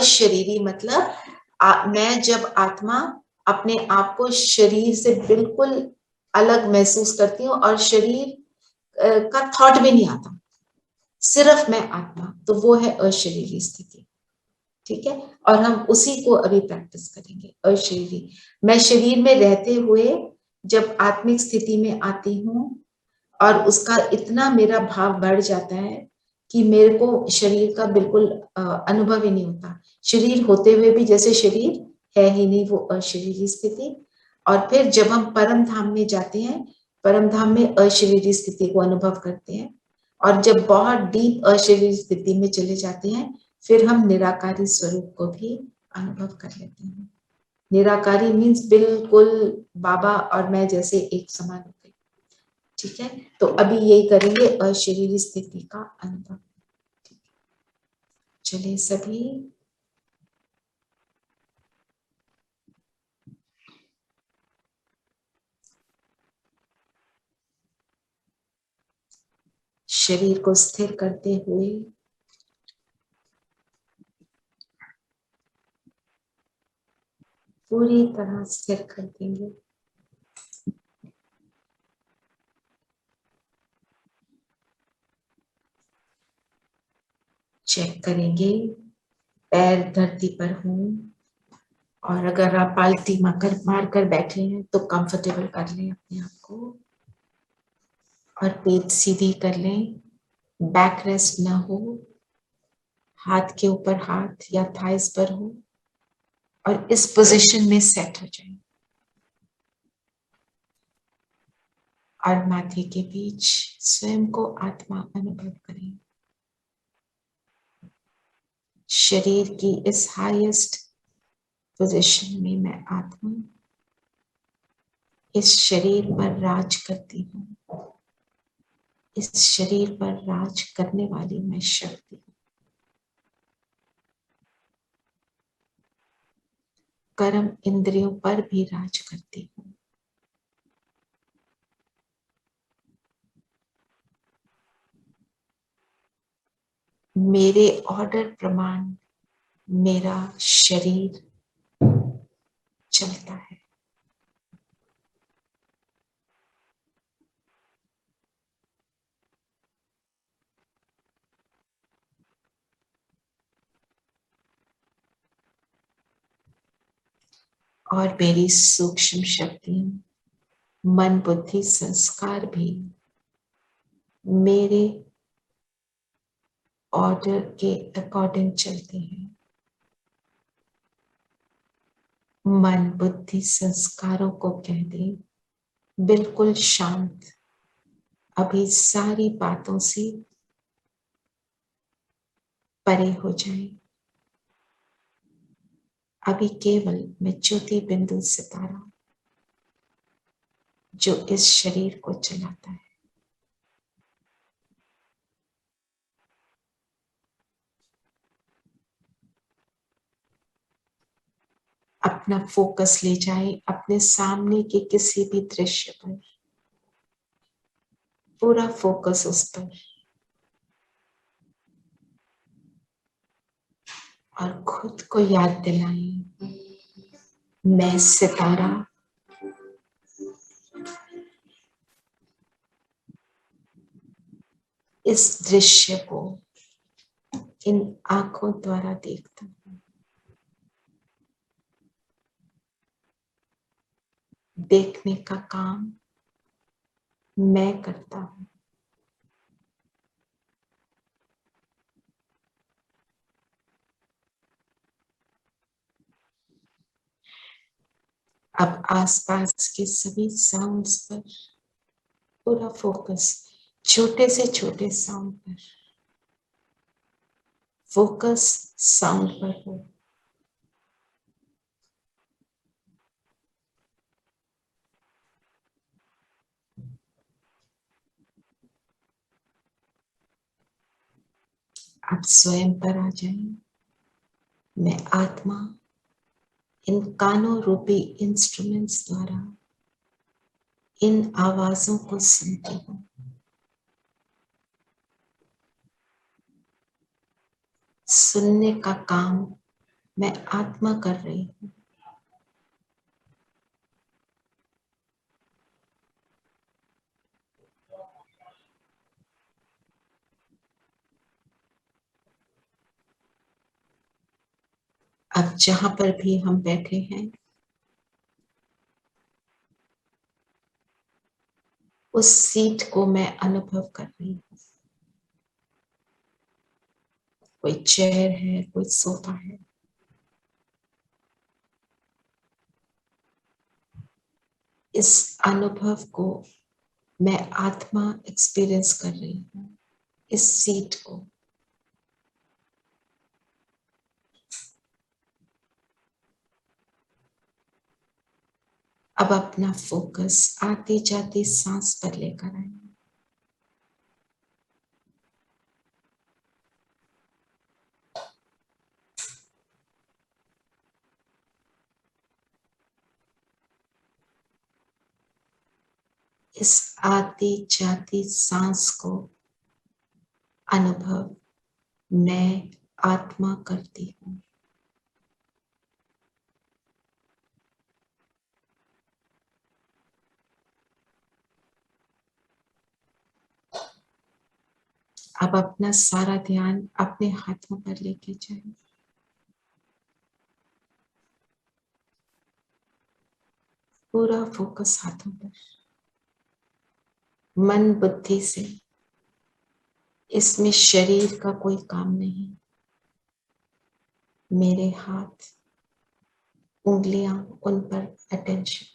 अशरीरी मतलब मैं जब आत्मा अपने आप को शरीर से बिल्कुल अलग महसूस करती हूँ और शरीर का थॉट भी नहीं आता, सिर्फ मैं आत्मा, तो वो है अशरीरी स्थिति। ठीक है, और हम उसी को अभी प्रैक्टिस करेंगे, अशरीरी। मैं शरीर में रहते हुए जब आत्मिक स्थिति में आती हूँ और उसका इतना मेरा भाव बढ़ जाता है कि मेरे को शरीर का बिल्कुल अनुभव ही नहीं होता, शरीर होते हुए भी जैसे शरीर है ही नहीं, वो अशरीरी स्थिति। और फिर जब हम परम धाम में जाते हैं, परम धाम में अशरीरी स्थिति को अनुभव करते हैं, और जब बहुत डीप अशरीरी स्थिति में चले जाते हैं, फिर हम निराकारी स्वरूप को भी अनुभव कर लेते हैं। निराकारी मीन्स बिल्कुल बाबा और मैं जैसे एक समान हो गए। ठीक है, तो अभी यही करेंगे, अशरीरी स्थिति का अनुभव। चलिए सभी शरीर को स्थिर करते हुए पूरी तरह स्थिर कर देंगे। चेक करेंगे पैर धरती पर हो, और अगर आप पालती मार कर बैठे हैं तो कंफर्टेबल कर लें अपने आप को, और पेट सीधी कर लें, बैक रेस्ट ना हो, हाथ के ऊपर हाथ या थाइस पर हो, और इस पोजीशन में सेट हो जाए। और माथे के बीच स्वयं को आत्मा अनुभव करें। शरीर की इस हाईएस्ट पोजीशन में मैं आत्मा इस शरीर पर राज करती हूँ, इस शरीर पर राज करने वाली मैं शक्ति हूँ। कर्म इंद्रियों पर भी राज करती हूँ। मेरे ऑर्डर प्रमाण मेरा शरीर चलता है। और मेरी सूक्ष्म शक्तियां, मन बुद्धि संस्कार भी मेरे ऑर्डर के अकॉर्डिंग चलते हैं। मन बुद्धि संस्कारों को कह दें बिल्कुल शांत, अभी सारी बातों से परे हो जाए। अभी केवल मैं ज्योति बिंदु सितारा जो इस शरीर को चलाता है। अपना फोकस ले जाए अपने सामने के किसी भी दृश्य पर, पूरा फोकस उस पर, और खुद को याद दिलाएं, मैं सितारा इस दृश्य को इन आंखों द्वारा देखता हूं। देखने का काम मैं करता हूं। अब आसपास के सभी साउंड्स पर पूरा फोकस, छोटे से छोटे साउंड पर फोकस, साउंड पर हो। आप स्वयं पर आ जाएं। मैं आत्मा इन कानों रूपी इंस्ट्रूमेंट्स द्वारा इन आवाजों को सुनती हूँ। सुनने का काम मैं आत्मा कर रही हूँ। अब जहां पर भी हम बैठे हैं, उस सीट को मैं अनुभव कर रही हूँ। कोई चेयर है, कोई सोफा है। इस अनुभव को मैं आत्मा एक्सपीरियंस कर रही हूँ, इस सीट को। अब अपना फोकस आती जाती सांस पर लेकर आए। इस आती जाती सांस को अनुभव मैं आत्मा करती हूँ। अब अपना सारा ध्यान अपने हाथों पर लेके जाए। पूरा फोकस हाथों पर। मन बुद्धि से इसमें शरीर का कोई काम नहीं। मेरे हाथ, उंगलियां, उन पर अटेंशन।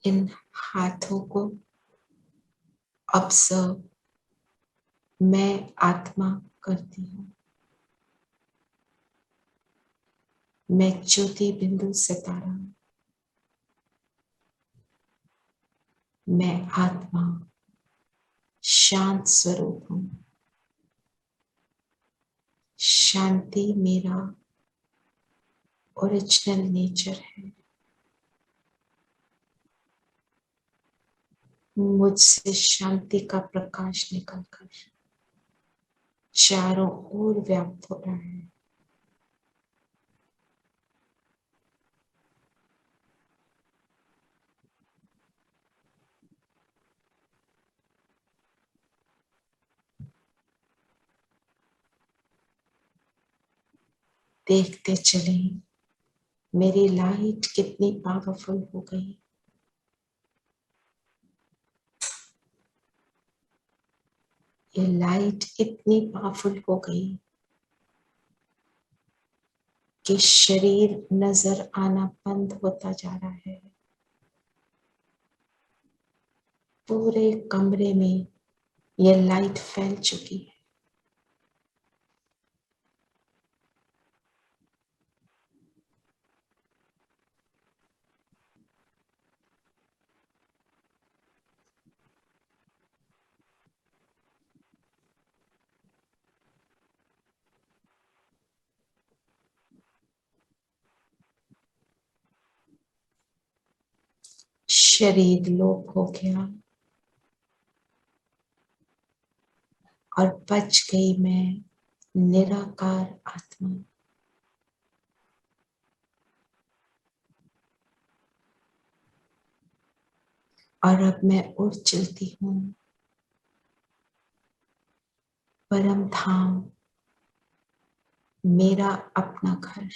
इन हाथों को ऑब्जर्व मैं आत्मा करती हूँ। मैं ज्योति बिंदु सितारा हूँ। मैं आत्मा शांत स्वरूप हूँ। शांति मेरा ओरिजिनल नेचर है। मुझसे शांति का प्रकाश निकलकर चारों ओर व्याप्त हो रहा है। देखते चले मेरी लाइट कितनी पावरफुल हो गई। ये लाइट इतनी पावरफुल हो गई कि शरीर नजर आना बंद होता जा रहा है। पूरे कमरे में ये लाइट फैल चुकी है। शरीर लोप हो गया और बच गई मैं निराकार आत्मा। और अब मैं उड़ चलती हूँ परम धाम, मेरा अपना घर।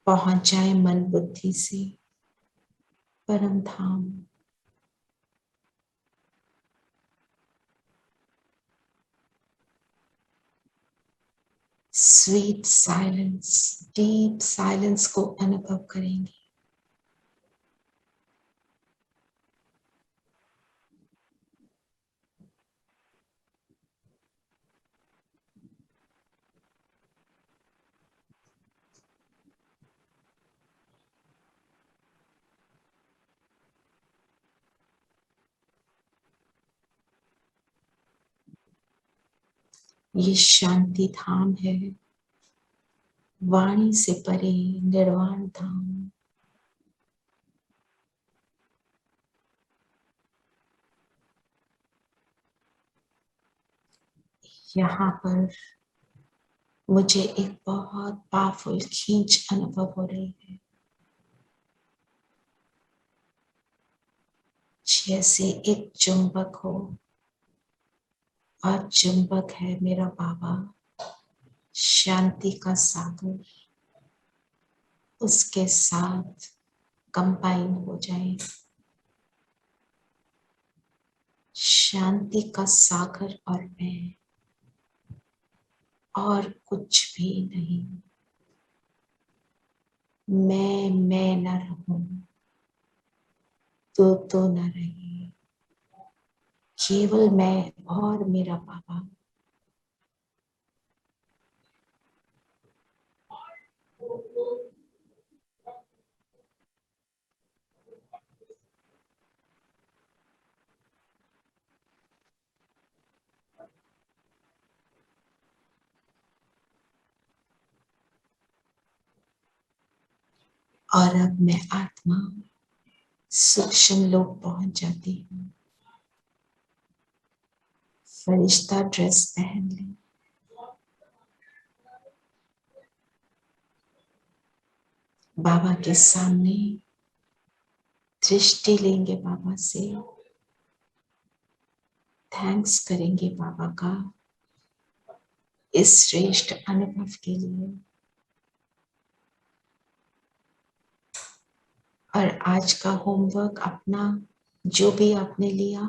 पहुंच जाए मन बुद्धि से परम धाम। स्वीट साइलेंस, डीप साइलेंस को अनुभव करेंगे। ये शांति धाम है, वाणी से परे निर्वाण धाम। यहाँ पर मुझे एक बहुत पावरफुल खींच अनुभव हो रही है, जैसे एक चुंबक हो, और चुंबक है मेरा बाबा, शांति का सागर, उसके साथ कंबाइन हो जाए। शांति का सागर और मैं, और कुछ भी नहीं। मैं न रहूं तो न रहे, केवल मैं और मेरा बाबा। और अब मैं आत्मा सूक्ष्म लोक पहुंच जाती हूँ। फरिश्ता ड्रेस पहन ली, बाबा के सामने दृष्टि लेंगे, बाबा से थैंक्स करेंगे बाबा का इस श्रेष्ठ अनुभव के लिए। और आज का होमवर्क अपना जो भी आपने लिया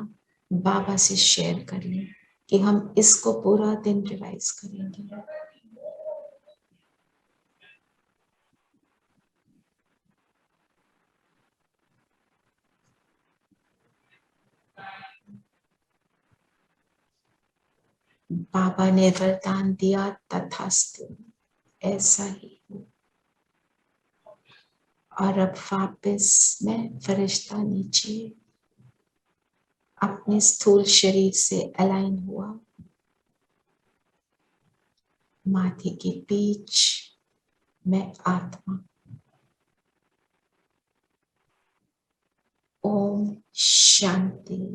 बाबा से शेयर कर लें कि हम इसको पूरा दिन रिवाइज करेंगे। बाबा ने वरदान दिया, तथास्तु, ऐसा ही हो। और अब वापस मैं फरिश्ता नीचे अपने स्थूल शरीर से अलाइन हुआ, माथे के बीच मैं आत्मा। ओम शांति।